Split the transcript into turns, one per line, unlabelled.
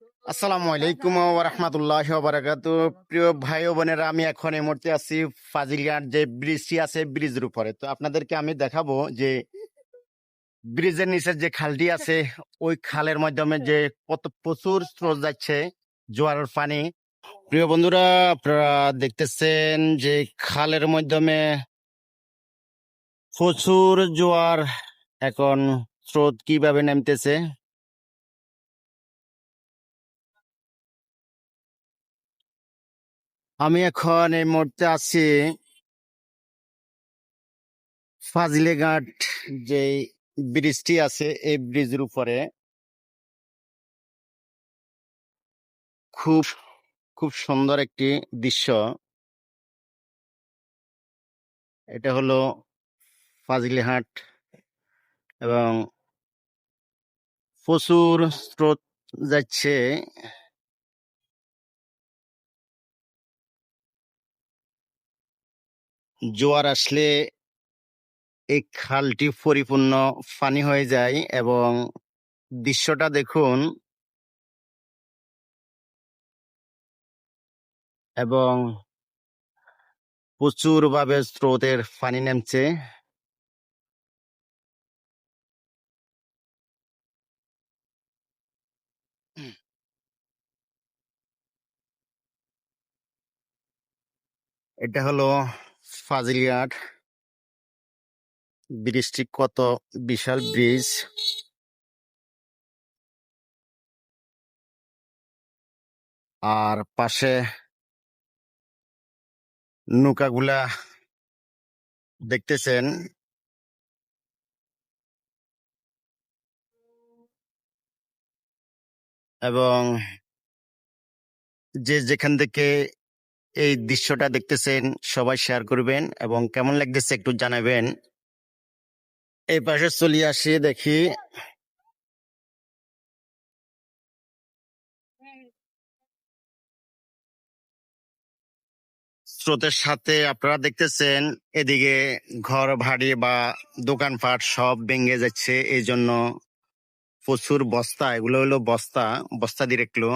আসসালামু আলাইকুম ওয়া রাহমাতুল্লাহি ওয়া বারাকাতুহু। প্রিয় ভাই ও বোনেরা, আমি এখন এই মুহূর্তে আছি ফাজিলঘাট যে ব্রিজটি আছে ব্রিজের উপরে। তো আপনাদেরকে আমি দেখাবো যে ব্রিজের নিচের যে খালটি আছে ওই খালের মাধ্যমে যে কত প্রচুর স্রোত যাচ্ছে, জোয়ারের পানি। প্রিয় বন্ধুরা, আপনারা দেখতেছেন যে খালের মাধ্যমে প্রচুর জোয়ার, এখন স্রোত কিভাবে নামতেছে। আমি এখন এই মুহূর্তে আছি ফাজিলেঘাট যে ব্রিজটি আছে এই ব্রিজের উপরে। খুব খুব সুন্দর একটি দৃশ্য। এটা হলো ফাজিলেঘাট এবং প্রচুর স্রোত যাচ্ছে। জোয়ার আসলে এই খালটি পরিপূর্ণ পানি হয়ে যায় এবং দৃশ্যটা দেখুন। এবং প্রচুর ভাবে স্রোতের পানি নামছে। এটা হলো ফাজিলঘাট ব্রিজটি, কত বিশাল ব্রিজ। আর পাশে নৌকাগুলা দেখতেছেন। এবং যে যেখান থেকে এই দৃশ্যটা দেখতেছেন সবাই শেয়ার করবেন এবং কেমন লাগতেছে একটু জানাবেন। এই পাশে চলে আসি, দেখি স্রোতের সাথে আপনারা দেখতেছেন এদিকে ঘর বাড়ি বা দোকানপাট সব ভেঙে যাচ্ছে। এই জন্য প্রচুর বস্তা, এগুলো হলো বস্তা, বস্তা দিয়ে রাখলো।